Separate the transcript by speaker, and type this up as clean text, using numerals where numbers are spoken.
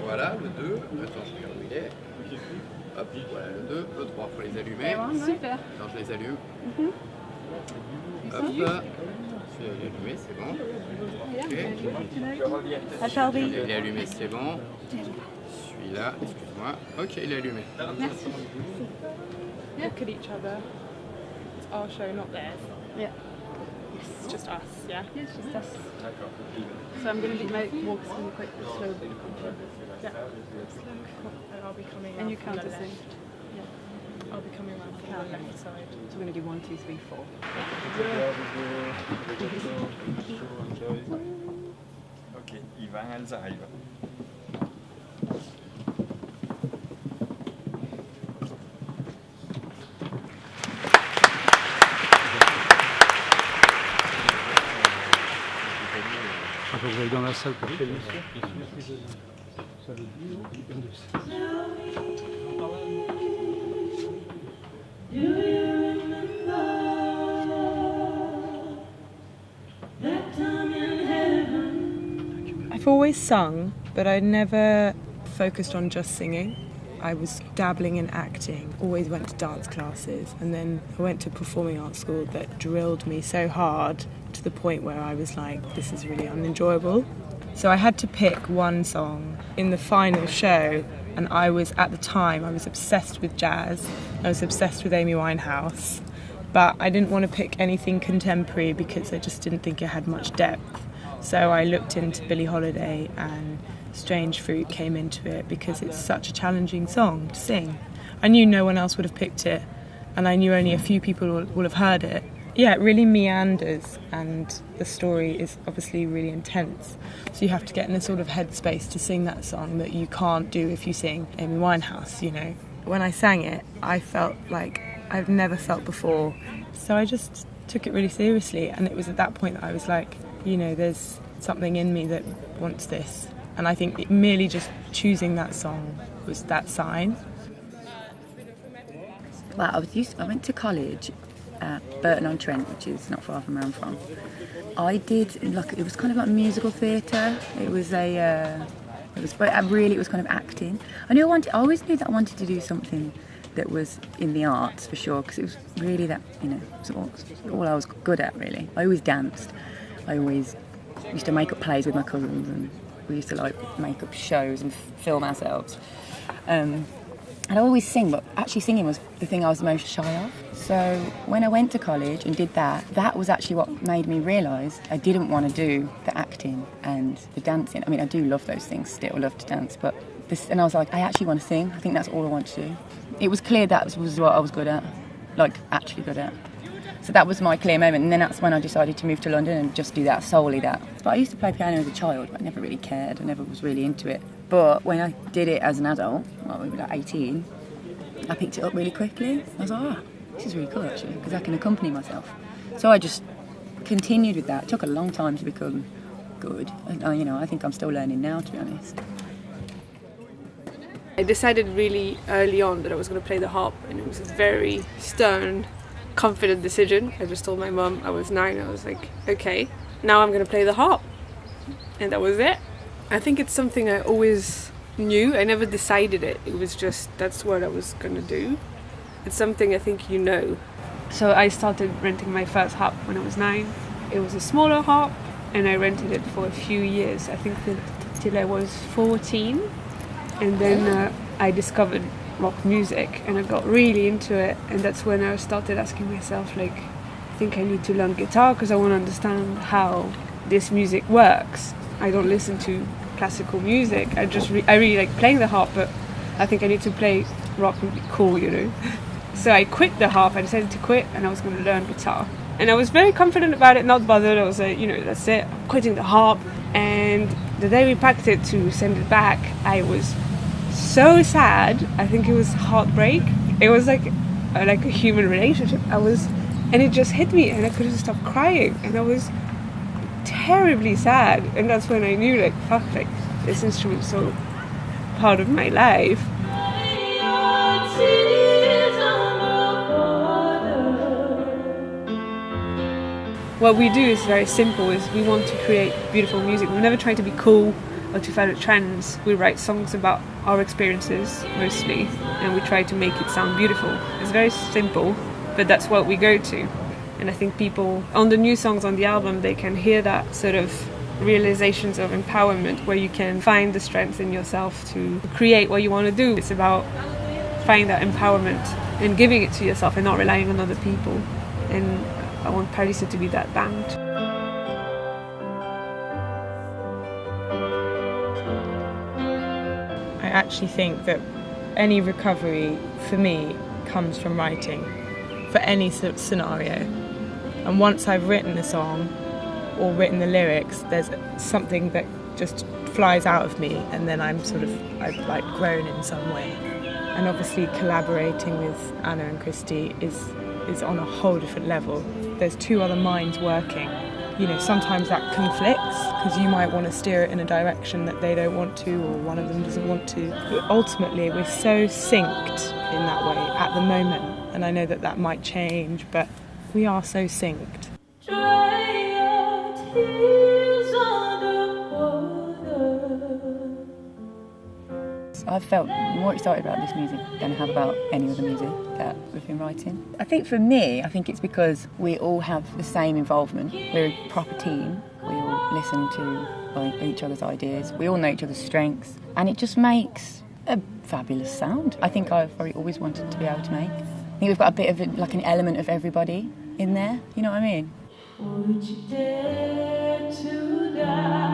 Speaker 1: Voilà, le 2. Attends, je regarde où il est. Hop, voilà le 2. Le 3, il faut les allumer.
Speaker 2: Super.
Speaker 1: Attends, je les allume. Hop. Celui-là, il est allumé, c'est bon. Ok. Il est allumé, c'est bon. Celui-là, excuse-moi. Ok, il est allumé.
Speaker 2: Merci.
Speaker 3: Look at each other. It's our show, not theirs.
Speaker 2: Yeah.
Speaker 3: It's just us, yeah?
Speaker 2: It's just us. So I'm going to make walks really quick, slow.
Speaker 3: Yeah. And I'll be coming
Speaker 2: And you
Speaker 3: around from
Speaker 2: count
Speaker 3: the
Speaker 2: us in.
Speaker 3: left. I'll be coming around from the left side.
Speaker 2: So we're going to do 1, 2, 3, 4.
Speaker 4: Ok, Ivan, elles arrivent.
Speaker 5: Il faut que j'aille dans la salle pour faire
Speaker 3: I've always sung, but I never focused on just singing. I was dabbling in acting, always went to dance classes, and then I went to performing arts school that drilled me so hard to the point where I was like, this is really unenjoyable. So I had to pick one song in the final show, and I was, at the time, I was obsessed with jazz. I was obsessed with Amy Winehouse, but I didn't want to pick anything contemporary because I just didn't think it had much depth. So I looked into Billie Holiday, and Strange Fruit came into it because it's such a challenging song to sing. I knew no one else would have picked it, and I knew only a few people will have heard it. Yeah, it really meanders, and the story is obviously really intense. So you have to get in a sort of headspace to sing that song that you can't do if you sing Amy Winehouse, you know. When I sang it, I felt like I've never felt before. So I just took it really seriously, and it was at that point that I was like, you know, there's something in me that wants this. And I think merely just choosing that song was that sign.
Speaker 6: Well, I went to college at Burton-on-Trent, which is not far from where I'm from. I did, it was kind of like musical theatre. It was kind of acting. I always knew that I wanted to do something that was in the arts for sure, because it was really that, you know, all I was good at really. I always danced. I always used to make up plays with my cousins, and we used to like make up shows and film ourselves. And I always sing, but actually singing was the thing I was most shy of. So when I went to college and did that, that was actually what made me realise I didn't want to do the acting and the dancing. I mean, I do love those things, still love to dance, but and I was like, I actually want to sing. I think that's all I want to do. It was clear that was what I was good at, like actually good at. So that was my clear moment, and then that's when I decided to move to London and just do that, solely that. But I used to play piano as a child, but I never really cared, I never was really into it. But when I did it as an adult, well, we were like 18, I picked it up really quickly. I was like, this is really cool actually, because I can accompany myself. So I just continued with that. It took a long time to become good. And, you know, I think I'm still learning now, to be honest.
Speaker 7: I decided really early on that I was going to play the harp, and it was a very stern, confident decision. I just told my mum, I was 9, I was like, okay, now I'm going to play the harp. And that was it. I think it's something I always knew. I never decided it. It was just, that's what I was going to do. It's something I think you know. So I started renting my first harp when I was 9. It was a smaller harp, and I rented it for a few years. I think till I was 14. And then I discovered rock music, and I got really into it, and that's when I started asking myself, like, I think I need to learn guitar because I want to understand how this music works. I don't listen to classical music. I really like playing the harp, but I think I need to play rock and be cool, you know. So I quit the harp. I decided to quit, and I was going to learn guitar. And I was very confident about it, not bothered. I was like, you know, that's it, I'm quitting the harp. And the day we packed it to send it back, I was so sad. I think it was heartbreak. It was like a human relationship. And it just hit me, and I couldn't stop crying, and I was terribly sad. And that's when I knew, like, fuck, like, this instrument's so part of my life. What we do is very simple. Is we want to create beautiful music. We've never tried to be cool. or to follow trends. We write songs about our experiences mostly, and we try to make it sound beautiful. It's very simple, but that's what we go to. And I think people on the new songs on the album, they can hear that sort of realizations of empowerment where you can find the strength in yourself to create what you want to do. It's about finding that empowerment and giving it to yourself and not relying on other people. And I want Paradisia to be that band.
Speaker 3: I actually think that any recovery for me comes from writing for any sort of scenario. And once I've written a song or written the lyrics, there's something that just flies out of me, and then I've like grown in some way. And obviously collaborating with Anna and Christy is on a whole different level. There's two other minds working. You know, sometimes that conflicts because you might want to steer it in a direction that they don't want to, or one of them doesn't want to. But ultimately, we're so synced in that way at the moment. And I know that that might change, but we are so synced.
Speaker 6: I've felt more excited about this music than I have about any other music that we've been writing. I think for me, it's because we all have the same involvement. We're a proper team. We all listen to each other's ideas. We all know each other's strengths. And it just makes a fabulous sound. I think I've probably always wanted to be able to make. I think we've got a bit of an element of everybody in there. You know what I mean? Would you dare to die?